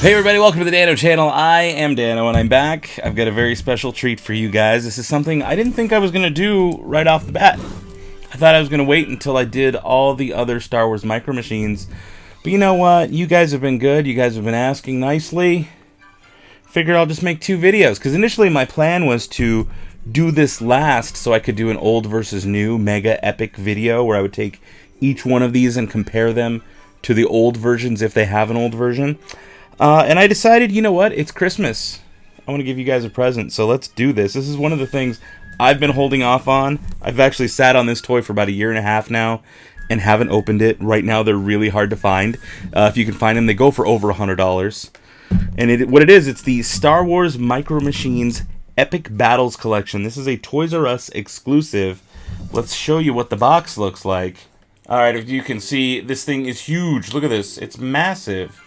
Hey everybody, welcome to the Dano channel. I am Dano and I'm back. I've got a very special treat for you guys. This is something I didn't think I was going to do right off the bat. I thought I was going to wait until I did all the other Star Wars Micro Machines. But you know what? You guys have been good. You guys have been asking nicely. Figured I'll just make 2 videos. Because initially my plan was to do this last so I could do an old versus new mega epic video where I would take each one of these and compare them to the old versions if they have an old version. And I decided, you know what, it's Christmas. I want to give you guys a present, so let's do this. This is one of the things I've been holding off on. I've actually sat on this toy for about 1.5 years now and haven't opened it. Right now, they're really hard to find. If you can find them, they go for over $100. And what it is, it's the Star Wars Micro Machines Epic Battles Collection. This is a ToysRUs exclusive. Let's show you what the box looks like. Alright, if you can see, this thing is huge. Look at this. It's massive.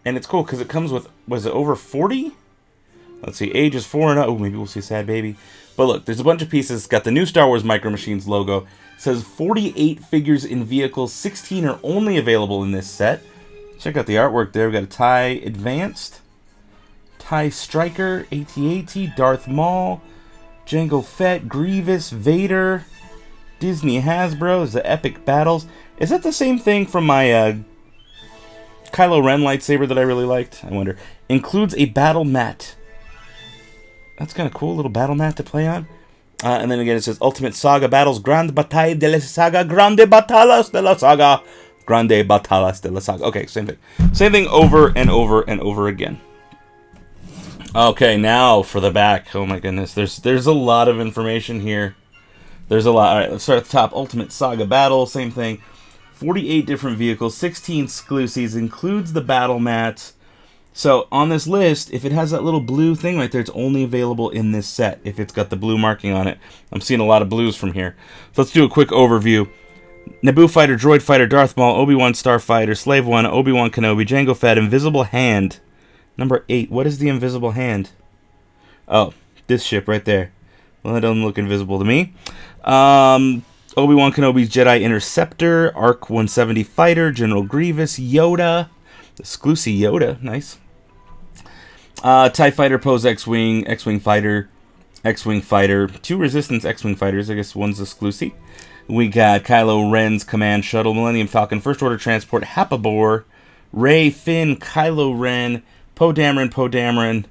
And it's cool because it comes with, was it over 40? Let's see, age is 4 and 0. Oh, maybe we'll see Sad Baby. But look, there's a bunch of pieces. It's got the new Star Wars Micro Machines logo. It says 48 figures in vehicles. 16 are only available in this set. Check out the artwork there. We've got a TIE Advanced, TIE Striker, AT-AT, Darth Maul, Jango Fett, Grievous, Vader, Disney Hasbro. There's the Epic Battles. Is that the same thing from my Kylo Ren lightsaber that I really liked? I wonder. Includes a battle mat. That's kind of cool, little battle mat to play on. And then again it says Ultimate Saga Battles, Grande Bataille de la Saga, Grande Batallas de la Saga, Grande Batallas de la Saga. Okay, same thing. Same thing over and over and over again. Okay, now for the back. Oh my goodness, there's a lot of information here. There's a lot. All right, let's start at the top. Ultimate Saga Battle, same thing. 48 different vehicles, 16 exclusives, includes the battle mats. So on this list, if it has that little blue thing right there, it's only available in this set if it's got the blue marking on it. I'm seeing a lot of blues from here. So let's do a quick overview. Naboo Fighter, Droid Fighter, Darth Maul, Obi-Wan Starfighter, Slave One, Obi-Wan Kenobi, Jango Fett, Invisible Hand. Number 8. What is the Invisible Hand? Oh, this ship right there. Well, that doesn't look invisible to me. Obi-Wan Kenobi's Jedi Interceptor, Arc 170 Fighter, General Grievous, Yoda, exclusive Yoda, nice. TIE Fighter, Poe's X-Wing, X-Wing Fighter, 2 Resistance X-Wing Fighters, I guess one's exclusive. We got Kylo Ren's Command Shuttle, Millennium Falcon, First Order Transport, Hapabor, Rey, Finn, Kylo Ren, Poe Dameron,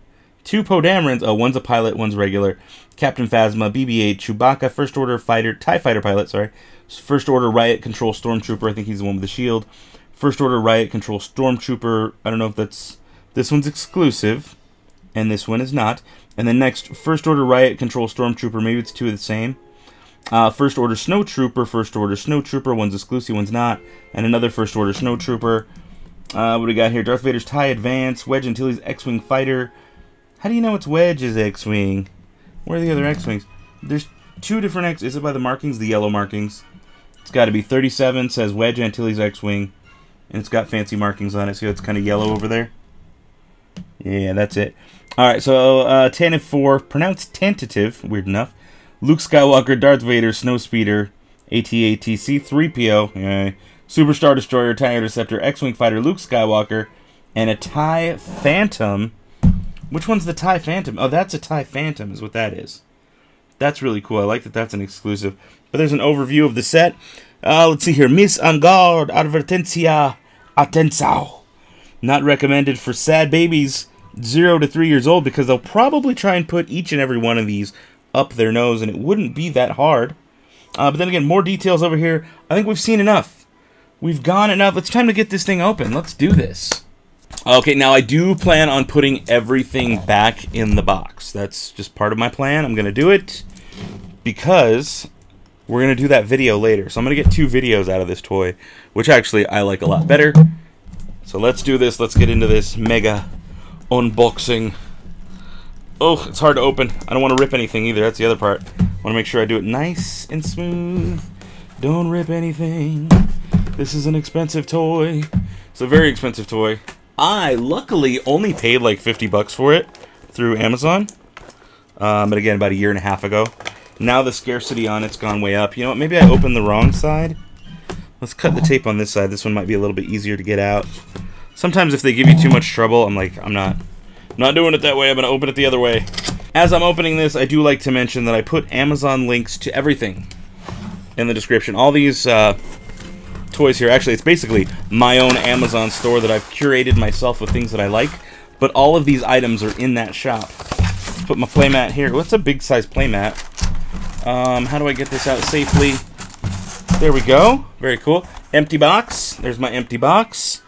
2 Poe Damerons, oh, one's a pilot, one's regular. Captain Phasma, BB-8, Chewbacca, First Order Fighter, TIE Fighter pilot, sorry. First Order Riot Control Stormtrooper, I think he's the one with the shield. First Order Riot Control Stormtrooper, I don't know if that's, this one's exclusive, and this one is not. And then next, First Order Riot Control Stormtrooper, maybe it's 2 of the same. First Order Snowtrooper, one's exclusive, one's not. And another First Order Snowtrooper. What do we got here? Darth Vader's TIE Advance, Wedge Antilles X-Wing Fighter. How do you know it's Wedge's X-Wing? Where are the other X-Wings? There's 2 different X. Is it by the markings? The yellow markings. It's got to be 37, says Wedge Antilles X-Wing. And it's got fancy markings on it. See how it's kind of yellow over there? Yeah, that's it. Alright, so Tantive 4, pronounced tentative, weird enough. Luke Skywalker, Darth Vader, Snowspeeder, AT-AT, C-3PO, yeah. Superstar Destroyer, TIE Interceptor, X-Wing Fighter, Luke Skywalker, and a TIE Phantom. Which one's the TIE Phantom? Oh, that's a TIE Phantom is what that is. That's really cool. I like that that's an exclusive. But there's an overview of the set. Let's see here. Miss en garde, advertencia, atenção. Not recommended for sad babies 0 to 3 years old because they'll probably try and put each and every one of these up their nose, and it wouldn't be that hard. But then again, more details over here. I think we've seen enough. We've gone enough. It's time to get this thing open. Let's do this. Okay, now I do plan on putting everything back in the box. That's just part of my plan. I'm going to do it because we're going to do that video later. So I'm going to get 2 videos out of this toy, which actually I like a lot better. So let's do this. Let's get into this mega unboxing. Oh, it's hard to open. I don't want to rip anything either. That's the other part. I want to make sure I do it nice and smooth. Don't rip anything. This is an expensive toy. It's a very expensive toy. I luckily only paid like $50 for it through Amazon. But again, about 1.5 years ago. Now the scarcity on it's gone way up. You know what? Maybe I opened the wrong side. Let's cut the tape on this side. This one might be a little bit easier to get out. Sometimes if they give you too much trouble, I'm like, I'm not doing it that way. I'm going to open it the other way. As I'm opening this, I do like to mention that I put Amazon links to everything in the description. All these toys here, actually, it's basically my own Amazon store that I've curated myself with things that I like. But all of these items are in that shop. Put my playmat here. What's a big size playmat? How do I get this out safely? There we go. Very cool. Empty box. There's my empty box.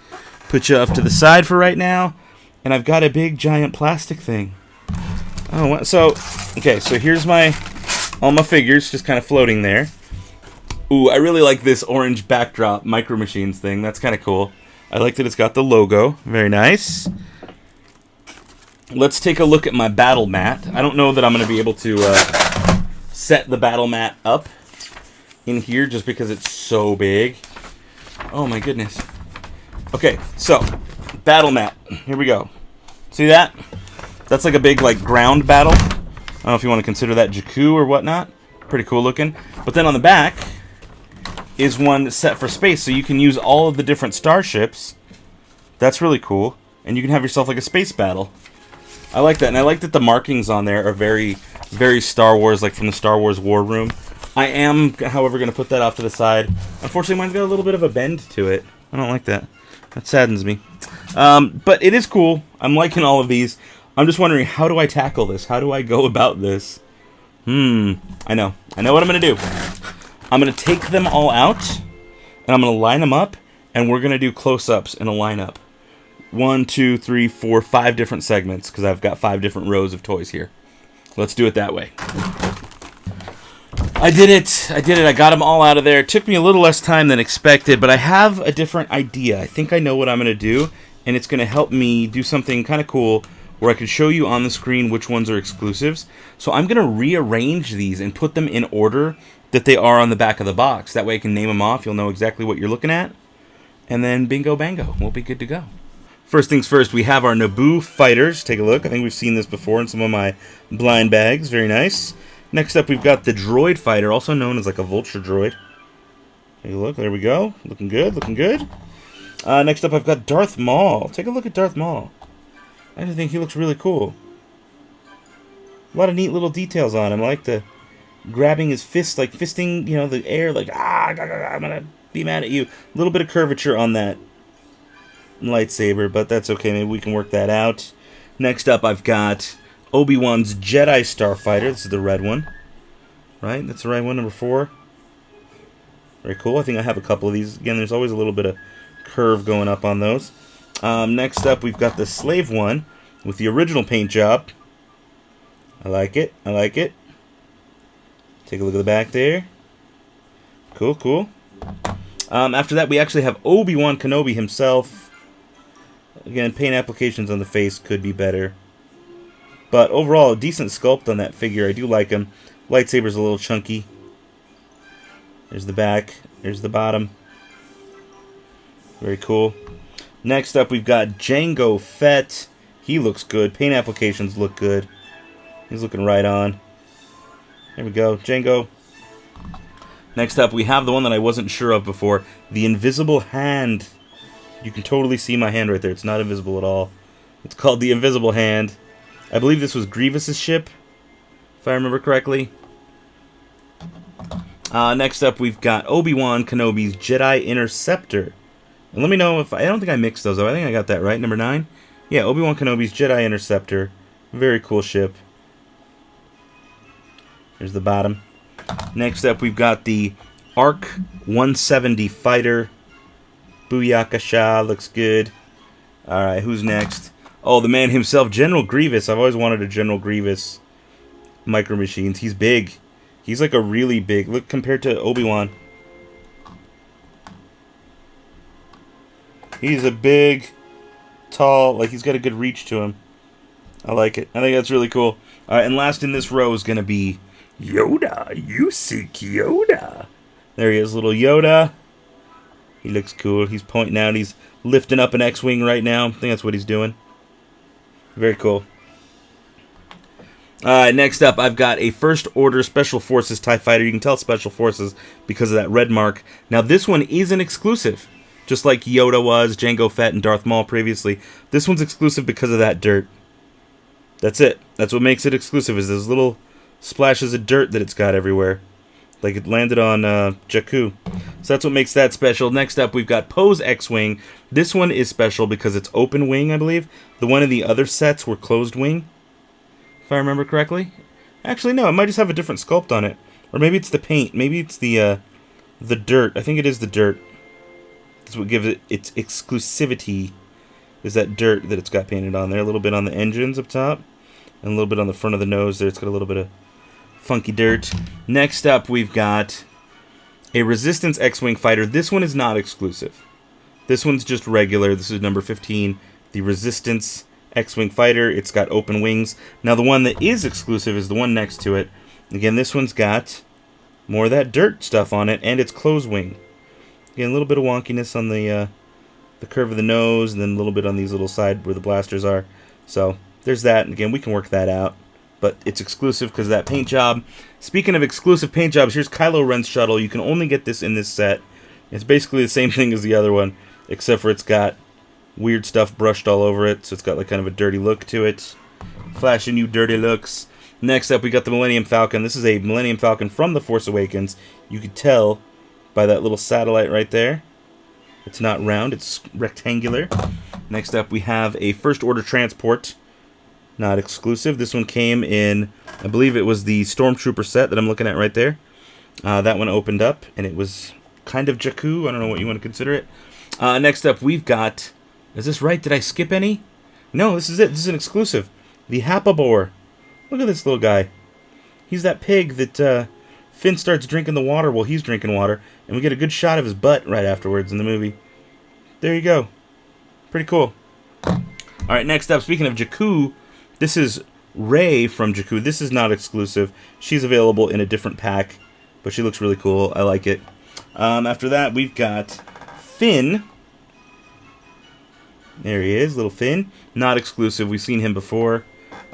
Put you off to the side for right now. And I've got a big giant plastic thing. Oh, so okay. So here's all my figures just kind of floating there. Ooh, I really like this orange backdrop Micro Machines thing. That's kind of cool. I like that it's got the logo. Very nice. Let's take a look at my battle mat. I don't know that I'm going to be able to set the battle mat up in here just because it's so big. Oh my goodness. Okay, so battle mat. Here we go. See that? That's like a big ground battle. I don't know if you want to consider that Jakku or whatnot. Pretty cool looking. But then on the back is one set for space, so you can use all of the different starships. That's really cool. And you can have yourself like a space battle. I like that, and I like that the markings on there are very, very Star Wars, like from the Star Wars War Room. I am, however, going to put that off to the side. Unfortunately, mine's got a little bit of a bend to it. I don't like that. That saddens me. But it is cool. I'm liking all of these. I'm just wondering, how do I tackle this? How do I go about this? I know. I know what I'm going to do. I'm going to take them all out, and I'm going to line them up, and we're going to do close-ups in a lineup. 1, 2, 3, 4, 5 different segments, because I've got 5 different rows of toys here. Let's do it that way. I did it. I got them all out of there. It took me a little less time than expected, but I have a different idea. I think I know what I'm going to do, and it's going to help me do something kind of cool where I can show you on the screen which ones are exclusives. So I'm going to rearrange these and put them in order that they are on the back of the box. That way I can name them off. You'll know exactly what you're looking at. And then bingo bango. We'll be good to go. First things first, we have our Naboo fighters. Take a look. I think we've seen this before in some of my blind bags. Very nice. Next up, we've got the Droid Fighter, also known as like a vulture droid. Take a look. There we go. Looking good. Looking good. Next up, I've got Darth Maul. Take a look at Darth Maul. I just think he looks really cool. A lot of neat little details on him. I like the grabbing his fist, like fisting, the air, like, I'm going to be mad at you. A little bit of curvature on that lightsaber, but that's okay. Maybe we can work that out. Next up, I've got Obi-Wan's Jedi Starfighter. This is the red one. Right? That's the right one, number 4. Very cool. I think I have a couple of these. Again, there's always a little bit of curve going up on those. Next up, we've got the Slave one with the original paint job. I like it. I like it. Take a look at the back there. Cool, cool. After that, we actually have Obi-Wan Kenobi himself. Again, paint applications on the face could be better. But overall, a decent sculpt on that figure. I do like him. Lightsaber's a little chunky. There's the back. There's the bottom. Very cool. Next up, we've got Jango Fett. He looks good. Paint applications look good. He's looking right on. There we go. Jango. Next up, we have the one that I wasn't sure of before. The Invisible Hand. You can totally see my hand right there. It's not invisible at all. It's called the Invisible Hand. I believe this was Grievous' ship, if I remember correctly. Next up, we've got Obi-Wan Kenobi's Jedi Interceptor. And let me know if... I don't think I mixed those up. I think I got that right. Number 9? Yeah, Obi-Wan Kenobi's Jedi Interceptor. Very cool ship. There's the bottom. Next up, we've got the Arc 170 Fighter. Booyakasha. Looks good. Alright, who's next? Oh, the man himself, General Grievous. I've always wanted a General Grievous Micro Machines. He's big. He's like a really big... Look, compared to Obi-Wan. He's a big, tall... Like, he's got a good reach to him. I like it. I think that's really cool. Alright, and last in this row is going to be Yoda. You seek Yoda. There he is, little Yoda. He looks cool. He's pointing out. He's lifting up an X-Wing right now. I think that's what he's doing. Very cool. Next up, I've got a First Order Special Forces TIE Fighter. You can tell Special Forces because of that red mark. Now, this one is an exclusive. Just like Yoda was, Jango Fett, and Darth Maul previously. This one's exclusive because of that dirt. That's it. That's what makes it exclusive, is those little splashes of dirt that it's got everywhere. Like it landed on Jakku. So that's what makes that special. Next up, we've got Poe's X-Wing. This one is special because it's open wing, I believe. The one in the other sets were closed wing, if I remember correctly. Actually, no, it might just have a different sculpt on it. Or maybe it's the paint. Maybe it's the dirt. I think it is the dirt. That's what gives it its exclusivity, is that dirt that it's got painted on there. A little bit on the engines up top, and a little bit on the front of the nose there. It's got a little bit of funky dirt. Next up, we've got a Resistance X-Wing fighter. This one is not exclusive. This one's just regular. This is number 15, the Resistance X-Wing fighter. It's got open wings. Now, the one that is exclusive is the one next to it. Again, this one's got more of that dirt stuff on it, and it's closed wing. Again, a little bit of wonkiness on the curve of the nose, and then a little bit on these little side where the blasters are. So, there's that. And again, we can work that out. But it's exclusive because of that paint job. Speaking of exclusive paint jobs, here's Kylo Ren's shuttle. You can only get this in this set. It's basically the same thing as the other one, except for it's got weird stuff brushed all over it, so it's got like kind of a dirty look to it. Flashing you dirty looks. Next up, we got the Millennium Falcon. This is a Millennium Falcon from The Force Awakens. You could tell by that little satellite right there. It's not round, it's rectangular. Next up, we have a First Order transport. Not exclusive. This one came in, I believe it was the Stormtrooper set that I'm looking at right there. That one opened up, and it was kind of Jakku. I don't know what you want to consider it. Next up, we've got... Is this right? Did I skip any? No, this is it. This is an exclusive. The Hapabor. Look at this little guy. He's that pig that Finn starts drinking the water while he's drinking water, and we get a good shot of his butt right afterwards in the movie. There you go. Pretty cool. Alright, next up, speaking of Jakku, this is Rey from Jakku. This is not exclusive. She's available in a different pack, but she looks really cool. I like it. After that, we've got Finn. There he is, little Finn. Not exclusive. We've seen him before.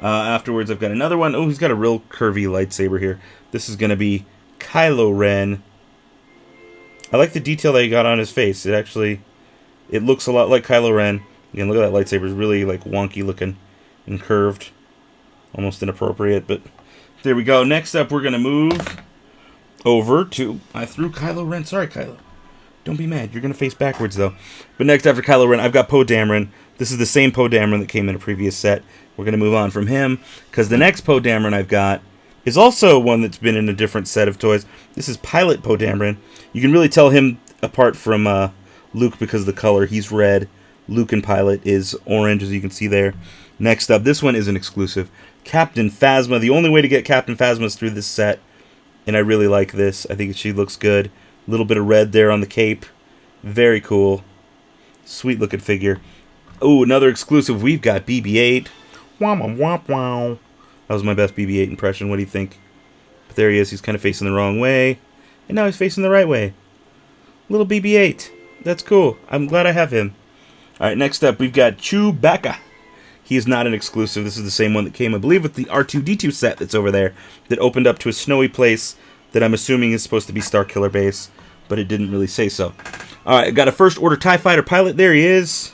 Afterwards, I've got another one. Oh, he's got a real curvy lightsaber here. This is going to be Kylo Ren. I like the detail that he got on his face. It looks a lot like Kylo Ren. Again, look at that lightsaber. It's really like wonky looking and curved. Almost inappropriate, but there we go. Next up, we're going to move over to... I threw Kylo Ren. Sorry, Kylo. Don't be mad. You're going to face backwards, though. But next, after Kylo Ren, I've got Poe Dameron. This is the same Poe Dameron that came in a previous set. We're going to move on from him, because the next Poe Dameron I've got is also one that's been in a different set of toys. This is Pilot Poe Dameron. You can really tell him apart from Luke because of the color. He's red. Luke and Pilot is orange, as you can see there. Next up, this one is an exclusive. Captain Phasma. The only way to get Captain Phasma is through this set, and I really like this. I think she looks good. A little bit of red there on the cape. Very cool. Sweet looking figure. Oh, another exclusive. We've got BB-8. Womp womp womp. That was my best BB-8 impression. What do you think? But there he is. He's kind of facing the wrong way. And now he's facing the right way. Little BB-8. That's cool. I'm glad I have him. Alright, next up we've got Chewbacca. He is not an exclusive. This is the same one that came, I believe, with the R2-D2 set that's over there. That opened up to a snowy place that I'm assuming is supposed to be Starkiller Base. But it didn't really say so. Alright, I got a First Order TIE Fighter pilot. There he is.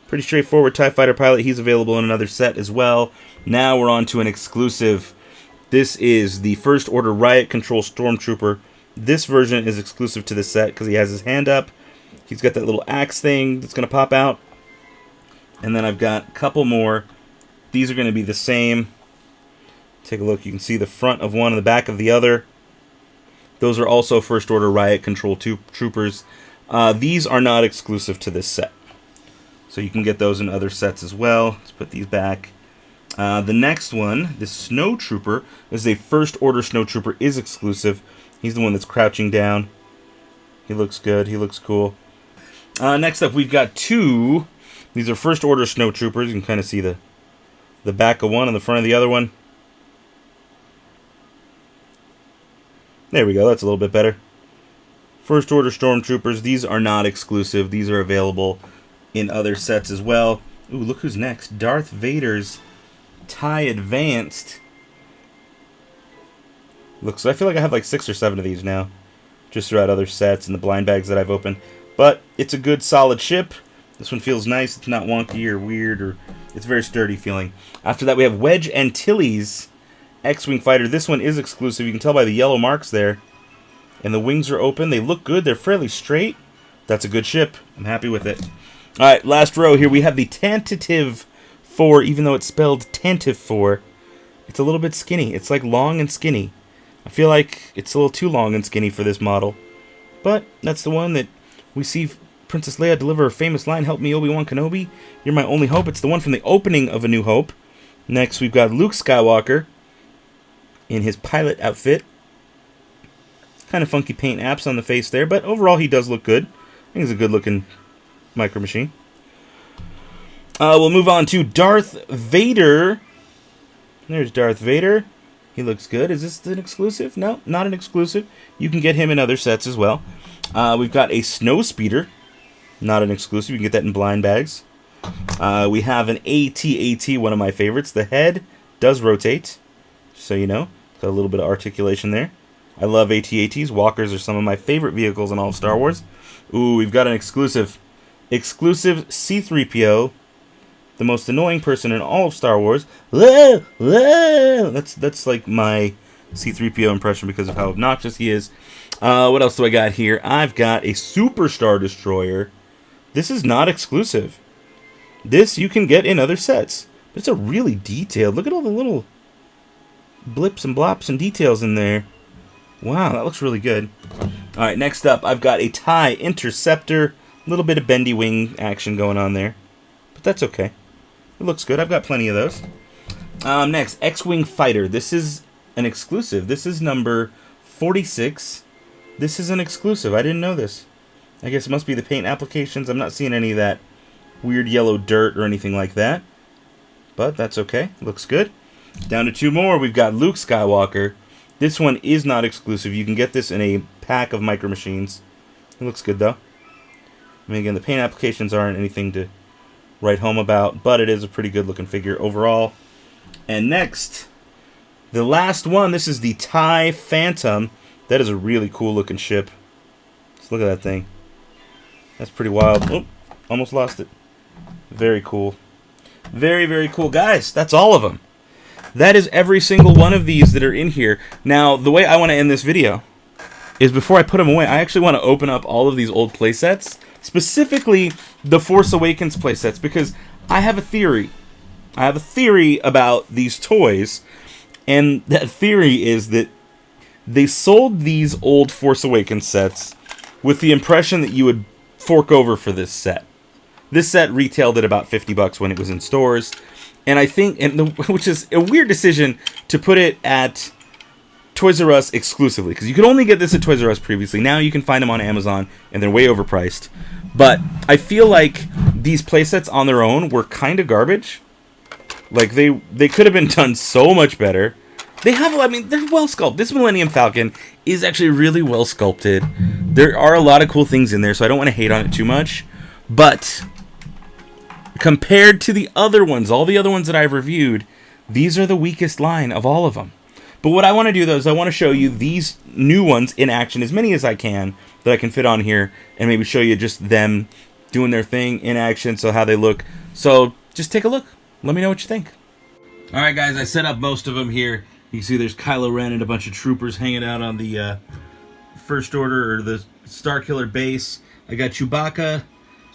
Pretty straightforward TIE Fighter pilot. He's available in another set as well. Now we're on to an exclusive. This is the First Order Riot Control Stormtrooper. This version is exclusive to this set because he has his hand up. He's got that little axe thing that's going to pop out. And then I've got a couple more. These are going to be the same. Take a look. You can see the front of one and the back of the other. Those are also First Order Riot Control Troopers. These are not exclusive to this set. So you can get those in other sets as well. Let's put these back. The next one, this Snow Trooper, is a First Order Snow Trooper, is exclusive. He's the one that's crouching down. He looks good. He looks cool. Next up, we've got two. These are First Order Snow Troopers. You can kind of see the back of one and the front of the other one. There we go. That's a little bit better. First Order Stormtroopers. These are not exclusive. These are available in other sets as well. Ooh, look who's next. Darth Vader's TIE Advanced. Looks, I feel like I have like 6 or 7 of these now. Just throughout other sets and the blind bags that I've opened. But it's a good, solid ship. This one feels nice. It's not wonky or weird, or it's very sturdy feeling. After that, we have Wedge Antilles X-Wing Fighter. This one is exclusive. You can tell by the yellow marks there. And the wings are open. They look good. They're fairly straight. That's a good ship. I'm happy with it. All right, last row here. We have the Tentative 4, even though it's spelled Tantive 4. It's a little bit skinny. It's like long and skinny. I feel like it's a little too long and skinny for this model. But that's the one that we see Princess Leia deliver her famous line, "Help me, Obi-Wan Kenobi. You're my only hope." It's the one from the opening of A New Hope. Next, we've got Luke Skywalker in his pilot outfit. Kind of funky paint apps on the face there, but overall he does look good. I think it's a good-looking Micro Machine. We'll move on to Darth Vader. There's Darth Vader. He looks good. Is this an exclusive? No, not an exclusive. You can get him in other sets as well. We've got a Snowspeeder. Not an exclusive. You can get that in blind bags. We have an AT-AT, one of my favorites. The head does rotate, just so you know. Got a little bit of articulation there. I love AT-ATs. Walkers are some of my favorite vehicles in all of Star Wars. Ooh, we've got an exclusive. Exclusive C-3PO. The most annoying person in all of Star Wars. That's like my C-3PO impression because of how obnoxious he is. What else do I got here? I've got a Super Star Destroyer. This is not exclusive. This you can get in other sets. But it's a really detailed. Look at all the little blips and blops and details in there. Wow, that looks really good. Alright, next up, I've got a TIE Interceptor. A little bit of bendy wing action going on there. But that's okay. It looks good. I've got plenty of those. Next, X-Wing Fighter. This is an exclusive. This is number 46. This is an exclusive. I didn't know this. I guess it must be the paint applications. I'm not seeing any of that weird yellow dirt or anything like that. But that's okay. Looks good. Down to two more. We've got Luke Skywalker. This one is not exclusive. You can get this in a pack of Micro Machines. It looks good, though. I mean, again, the paint applications aren't anything to write home about, but it is a pretty good-looking figure overall. And next, the last one. This is the TIE Phantom. That is a really cool-looking ship. Let's look at that thing. That's pretty wild. Oh, almost lost it. Very cool. Very, very cool. Guys, that's all of them. That is every single one of these that are in here. Now, the way I want to end this video is before I put them away, I actually want to open up all of these old playsets, specifically the Force Awakens playsets, because I have a theory. I have a theory about these toys, and that theory is that they sold these old Force Awakens sets with the impression that you would fork over for this set. This set retailed at about $50 when it was in stores. And I think, which is a weird decision to put it at ToysRUs exclusively, because you could only get this at ToysRUs previously. Now you can find them on Amazon, and they're way overpriced. But I feel like these playsets on their own were kind of garbage. Like, they could have been done so much better. They have, I mean, they're well sculpted. This Millennium Falcon is actually really well sculpted. There are a lot of cool things in there, so I don't want to hate on it too much. But compared to the other ones, all the other ones that I've reviewed, these are the weakest line of all of them. But what I want to do, though, is I want to show you these new ones in action, as many as I can, that I can fit on here, and maybe show you just them doing their thing in action, so how they look. So just take a look. Let me know what you think. Alright, guys, I set up most of them here. You can see there's Kylo Ren and a bunch of troopers hanging out on the First Order, or the Starkiller base. I got Chewbacca.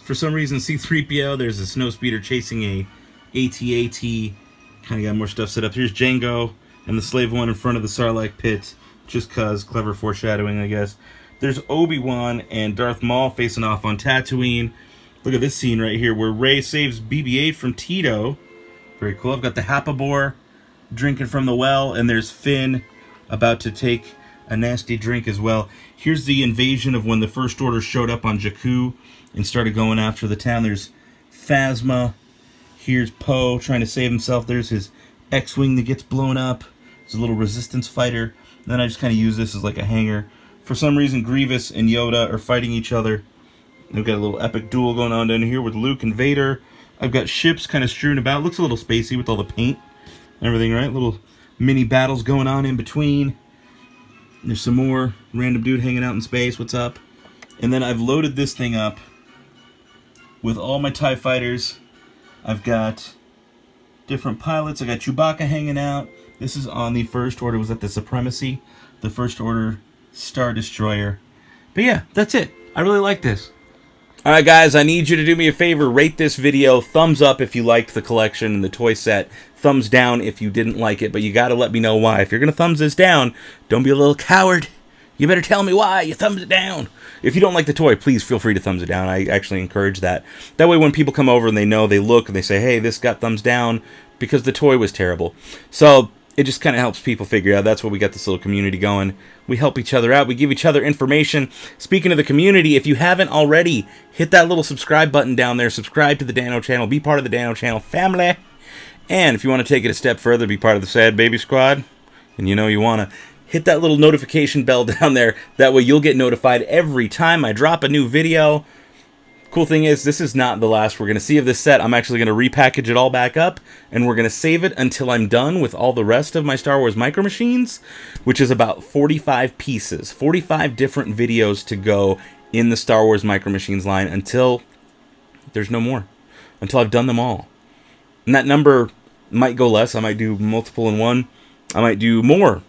For some reason, C-3PO. There's a Snowspeeder chasing a AT-AT. Kind of got more stuff set up. Here's Jango and the Slave One in front of the Sarlacc pit. Just cause. Clever foreshadowing, I guess. There's Obi-Wan and Darth Maul facing off on Tatooine. Look at this scene right here where Rey saves BB-8 from Tito. Very cool. I've got the Hapabor drinking from the well, and there's Finn about to take a nasty drink as well. Here's the invasion of when the First Order showed up on Jakku and started going after the town. There's Phasma. Here's Poe trying to save himself. There's his X-Wing that gets blown up. There's a little resistance fighter. Then I just kind of use this as like a hanger. For some reason, Grievous and Yoda are fighting each other. We've got a little epic duel going on down here with Luke and Vader. I've got ships kind of strewn about. Looks a little spacey with all the paint and everything, right? Little mini battles going on in between. There's some more random dude hanging out in space. What's up? And then I've loaded this thing up with all my TIE fighters. I've got different pilots. I got Chewbacca hanging out. This is on the First Order. Was that the Supremacy? The First Order Star Destroyer. But yeah, that's it. I really like this. Alright guys, I need you to do me a favor. Rate this video. Thumbs up if you liked the collection and the toy set. Thumbs down if you didn't like it. But you gotta let me know why. If you're gonna thumbs this down, don't be a little coward. You better tell me why you thumbs it down. If you don't like the toy, please feel free to thumbs it down. I actually encourage that. That way when people come over and they know, they look and they say, hey, this got thumbs down because the toy was terrible. So it just kind of helps people figure out. That's why we got this little community going. We help each other out. We give each other information. Speaking of the community, if you haven't already, hit that little subscribe button down there. Subscribe to the Dano channel. Be part of the Dano channel family. And if you want to take it a step further, be part of the Sad Baby Squad, and you know you want to, hit that little notification bell down there. That way you'll get notified every time I drop a new video. Cool thing is, this is not the last we're going to see of this set. I'm actually going to repackage it all back up, and we're going to save it until I'm done with all the rest of my Star Wars Micro Machines, which is about 45 pieces. 45 different videos to go in the Star Wars Micro Machines line until there's no more. Until I've done them all. And that number might go less. I might do multiple in one. I might do more.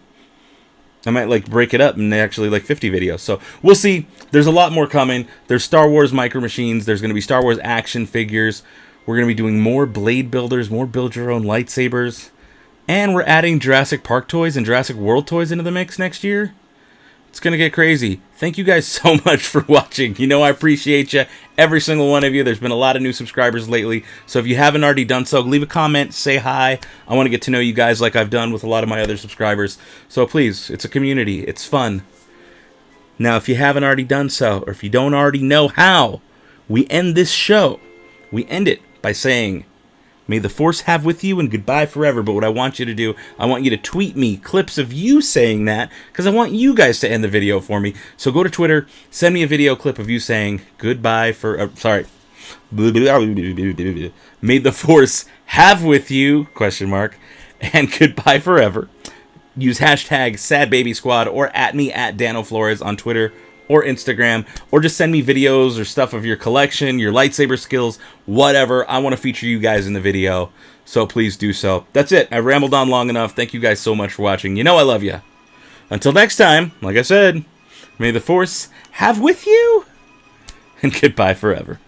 I might like break it up and actually like 50 videos. So we'll see. There's a lot more coming. There's Star Wars Micro Machines. There's going to be Star Wars action figures. We're going to be doing more blade builders, more build your own lightsabers. And we're adding Jurassic Park toys and Jurassic World toys into the mix next year. It's going to get crazy. Thank you guys so much for watching. You know I appreciate you, every single one of you. There's been a lot of new subscribers lately. So if you haven't already done so, leave a comment, say hi. I want to get to know you guys like I've done with a lot of my other subscribers. So please, it's a community. It's fun. Now, if you haven't already done so, or if you don't already know how, we end this show. We end it by saying, may the Force have with you and goodbye forever. But what I want you to do, I want you to tweet me clips of you saying that, because I want you guys to end the video for me. So go to Twitter, send me a video clip of you saying goodbye for, sorry. May the Force have with you, question mark, and goodbye forever. Use hashtag SadBabySquad or at me at Dano Flores on Twitter or Instagram, or just send me videos or stuff of your collection, your lightsaber skills, whatever. I want to feature you guys in the video, so please do so. That's it. I rambled on long enough. Thank you guys so much for watching. You know I love you. Until next time, like I said, may the Force have with you, and goodbye forever.